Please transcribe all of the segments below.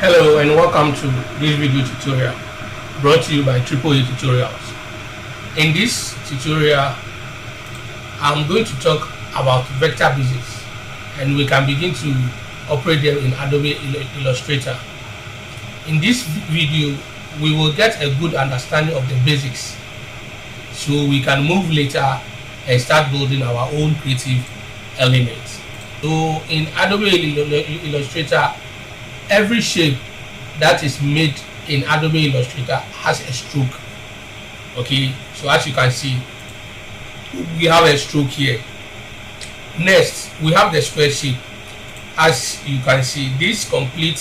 Hello and welcome to this video tutorial brought to you by Triple A Tutorials. In this tutorial, I'm going to talk about vector basics and we can begin to operate them in Adobe Illustrator. In this video, we will get a good understanding of the basics so we can move later and start building our own creative elements. So in Adobe Illustrator, every shape that is made in Adobe Illustrator has a stroke. Okay, so as you can see, we have a stroke here. Next, we have the square shape. As you can see, this complete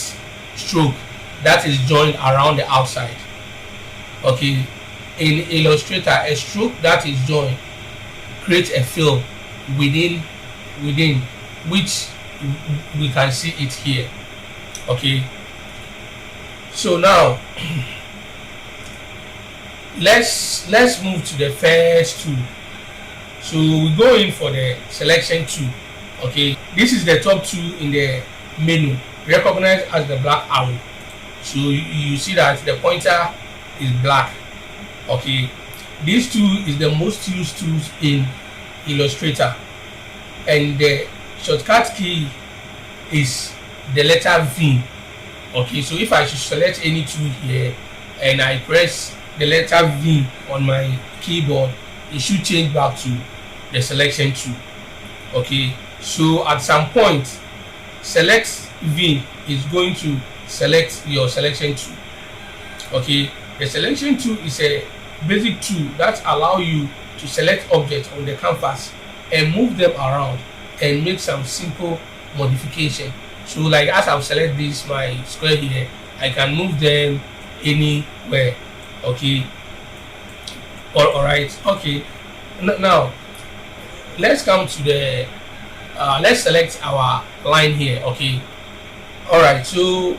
stroke that is joined around the outside. Okay, in Illustrator, a stroke that is joined creates a fill within which we can see it here. Okay, so now let's move to the first tool. So we go in for the selection tool. Okay, this is the top tool in the menu, recognized as the black arrow. So you see that the pointer is black. Okay, this tool is the most used tools in Illustrator, and the shortcut key is the letter V. Okay, so if I should select any tool here and I press the letter V on my keyboard, it should change back to the selection tool. Okay, so at some point, select V is going to select your selection tool. Okay, the selection tool is a basic tool that allows you to select objects on the canvas and move them around and make some simple modification. So like as I've selected this my square here, I can move them anywhere. Okay, all right. Okay, now let's come to the let's select our line here. Okay, all right. So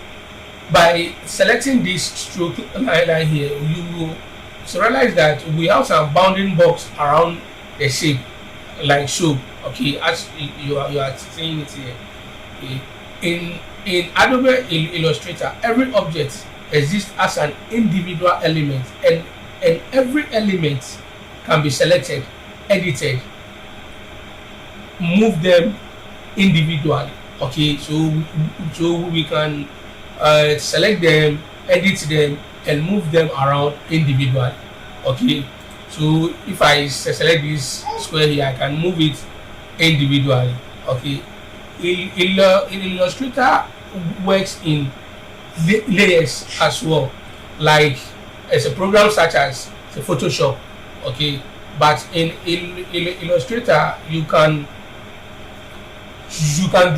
by selecting this stroke line here, you will realize that we have some bounding box around the shape like so. Okay, as you are seeing it here. Okay. In Adobe Illustrator, every object exists as an individual element, and every element can be selected, edited, move them individually. Okay, so we can select them, edit them, and move them around individually. Okay, so if I select this square here, I can move it individually. Okay. Illustrator works in layers as well, like as a program such as the Photoshop. Okay, but in Illustrator you can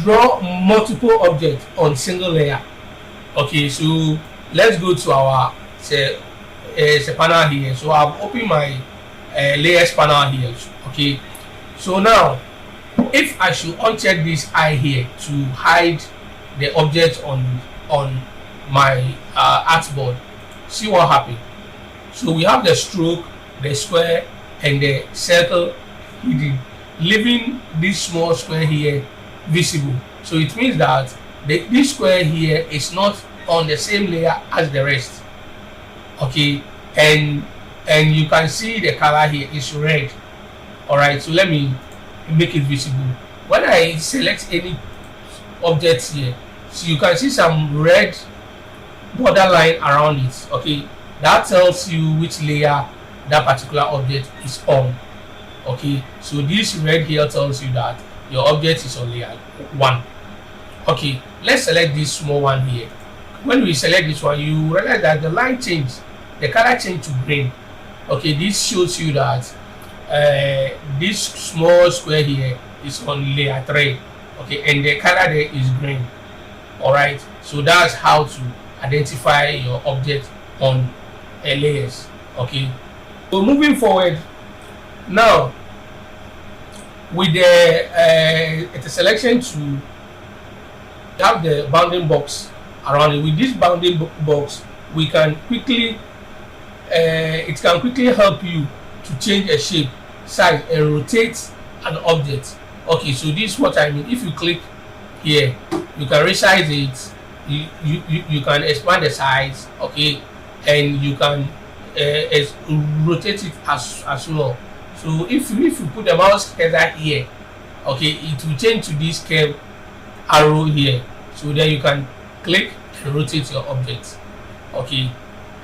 draw multiple objects on single layer. Okay, so let's go to our panel here. So I've opened my layers panel here. Okay, so now if I should uncheck this eye here to hide the object on my artboard, see what happened. So we have the stroke, the square, and the circle hidden, leaving this small square here visible. So it means that this square here is not on the same layer as the rest. Okay, and you can see the color here is red. All right, so let me make it visible. When I select any object here, so you can see some red borderline around it. Okay, that tells you which layer that particular object is on. Okay, so this red here tells you that your object is on layer 1. Okay, let's select this small one here. When we select this one, you realize that the line changed, the color changed to green. Okay, this shows you that this small square here is on layer 3. Okay, and the color there is green. All right, so that's how to identify your object on layers. Okay, so moving forward now with the selection to have the bounding box around it. With this bounding box, we can quickly it can quickly help you to change a shape, size, and rotate an object. Okay, so this is what I mean. If you click here, you can resize it you can expand the size, okay, and you can rotate it as well. So if you put the mouse cursor here, okay, it will change to this curve arrow here. So then you can click and rotate your object, okay.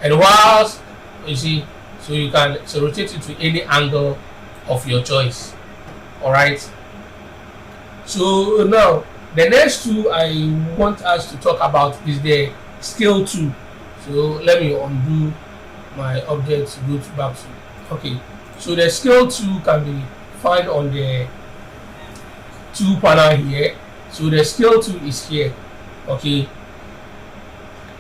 And whilst you see, so you can rotate it to any angle of your choice. All right. So now the next tool I want us to talk about is the scale tool. So let me undo my object to go back to, okay. So the scale tool can be found on the tool panel here. So the scale tool is here, okay.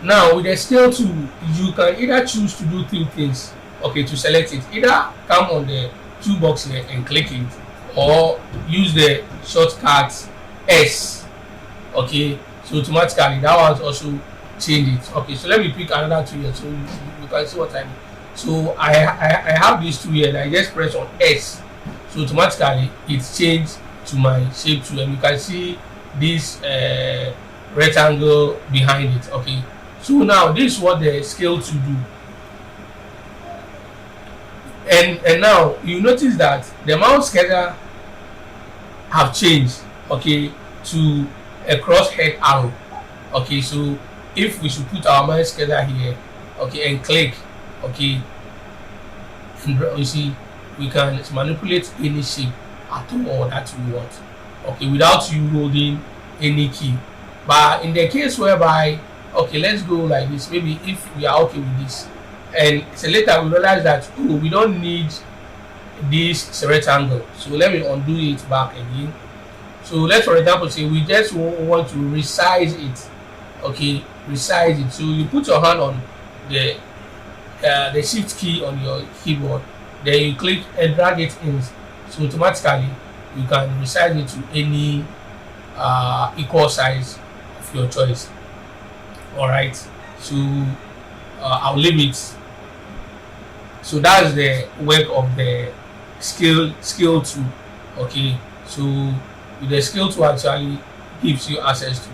Now with the scale tool, you can either choose to do three things, okay, to select it. Either come on the toolbox here and click it, or use the shortcut S, okay. So automatically that one also change it, okay. So let me pick another tool here so you can see what I mean. So I have this tool here and I just press on S, so automatically it's changed to my shape tool, and you can see this rectangle behind it, okay. So now this is what the scale tool do. And now you notice that the mouse cursor have changed, okay, to a crosshead arrow, okay. So if we should put our mouse cursor here, okay, and click, okay, and you see we can manipulate any shape at all that we want, okay, without you holding any key. But in the case whereby, okay, let's go like this, maybe if we are okay with this, and so later we realize that, oh, we don't need this rectangle, so let me undo it back again. So let's, for example, say we just want to resize it, okay, resize it. So you put your hand on the shift key on your keyboard, then you click and drag it in, so automatically you can resize it to any equal size of your choice. All right, so I'll leave it. So that's the work of the scale tool, okay. So with the scale tool actually gives you access to,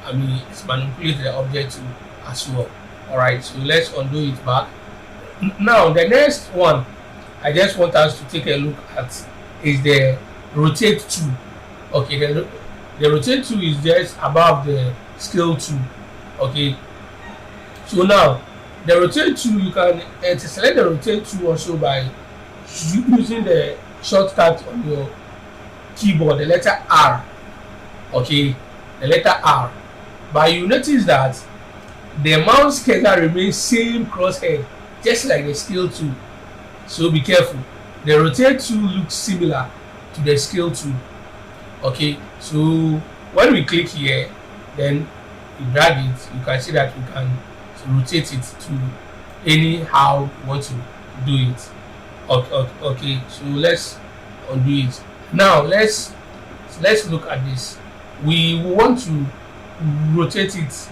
I mean, it's manipulate the object tool as well. All right, so let's undo it back. Now the next one I just want us to take a look at is the rotate tool, okay. The rotate tool is just above the scale tool, okay. So now the rotate tool, you can select the rotate tool also by using the shortcut on your keyboard, the letter R, okay, the letter R. But you notice that the mouse cursor remains same crosshead, just like the scale tool. So be careful. The rotate tool looks similar to the scale tool, okay. So when we click here, then you drag it, you can see that we can rotate it to anyhow we want to do it, okay. So let's undo it. Now let's look at this. We want to rotate it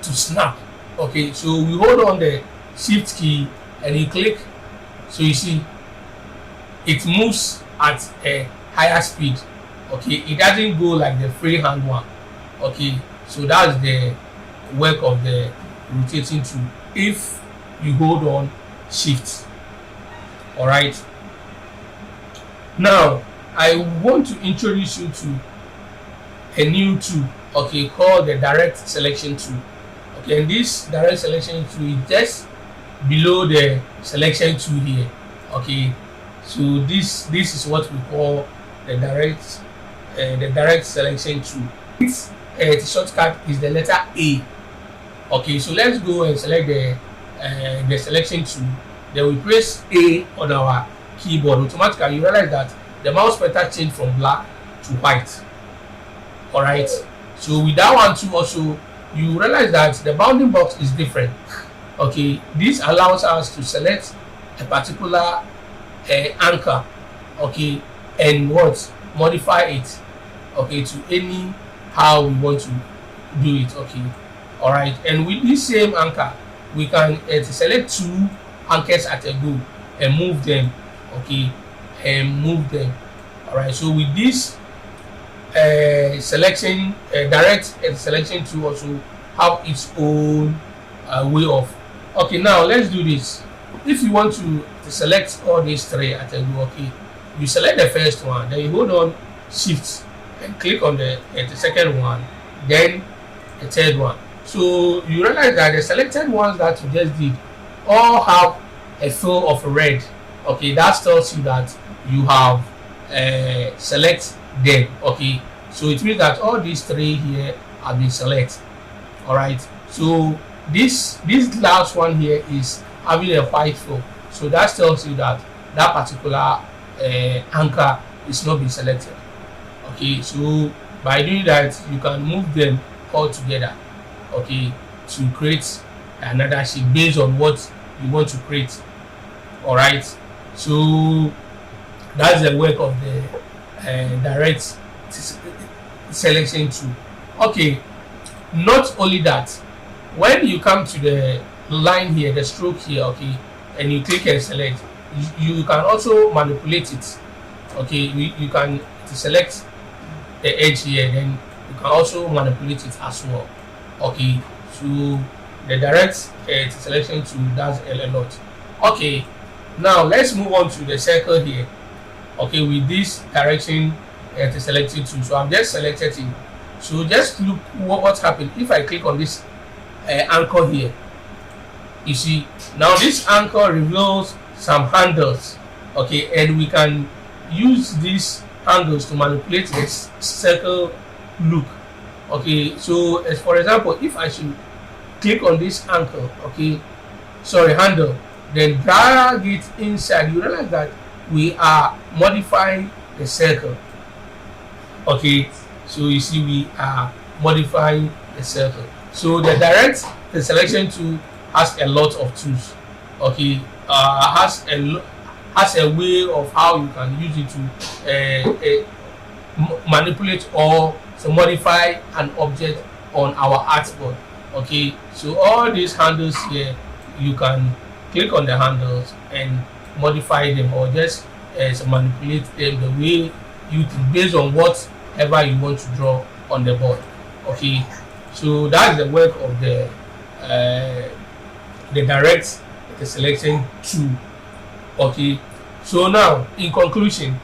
to snap, okay. So we hold on the shift key and you click, so you see it moves at a higher speed, okay. It doesn't go like the freehand one, okay. So that's the work of the rotating tool if you hold on shift. All right, now I want to introduce you to a new tool, okay, called the direct selection tool, okay. And this direct selection tool is just below the selection tool here, okay. So this is what we call the direct selection tool. Its shortcut is the letter A, okay. So let's go and select the selection tool, then we press A on our keyboard. Automatically you realize that the mouse pointer changed from black to white. All right, so with that one too also you realize that the bounding box is different, okay. This allows us to select a particular anchor, okay, and what modify it, okay, to any how we want to do it, okay. All right, and with this same anchor we can select two anchors at a go and move them, okay, and move them. All right, so with this selection direct selection tool also have its own way of. Okay, now let's do this. If you want to select all these three at a go, okay, you select the first one, then you hold on shift and click on the second one, then the third one. So you realize that the selected ones that you just did all have a fill of red. Okay, that tells you that you have select them. Okay, so it means that all these three here have been selected. All right, so this last one here is having a white fill, so that tells you that that particular anchor is not being selected. Okay, so by doing that you can move them all together, okay, to create another sheet based on what you want to create. All right, so that's the work of the direct selection tool. Okay, not only that, when you come to the line here, the stroke here, okay, and you click and select, you can also manipulate it. Okay, you can select the edge here, then you can also manipulate it as well. Okay, so the direct selection tool does a lot. Okay, now let's move on to the circle here. Okay, with this direction selected tool, so I've just selected it. So just look what happened if I click on this anchor here. You see, now this anchor reveals some handles, okay, and we can use these handles to manipulate this circle look. Okay, so as for example, if I should click on this anchor, okay, sorry, handle, then drag it inside, you realize that we are modifying the circle. Okay, so you see we are modifying the circle. So the direct selection tool has a lot of tools. Okay, has a way of how you can use it to manipulate or to modify an object on our artboard. Okay, so all these handles here, you can click on the handles and modify them, or just manipulate them the way you think based on whatever you want to draw on the board. Okay, so that's the work of the direct selection tool. Okay, so now in conclusion,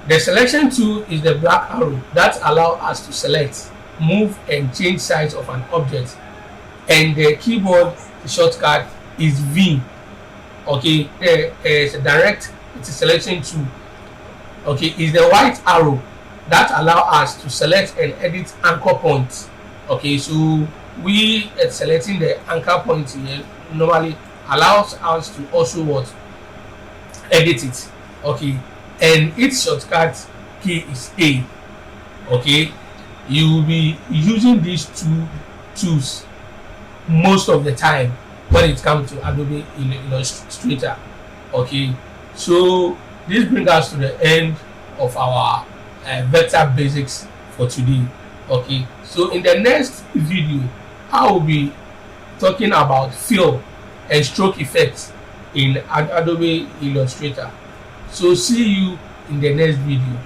the selection tool is the black arrow that allows us to select, move and change size of an object, and the keyboard shortcut is V. Okay, it's a direct selection tool. Okay, is the white arrow that allow us to select and edit anchor points. Okay, so we selecting the anchor point here normally allows us to also what edit it. Okay, and its shortcut key is A. Okay, you will be using these two tools most of the time when it comes to Adobe Illustrator. Okay, so this brings us to the end of our vector basics for today. Okay, so in the next video I will be talking about fill and stroke effects in Adobe Illustrator. So see you in the next video.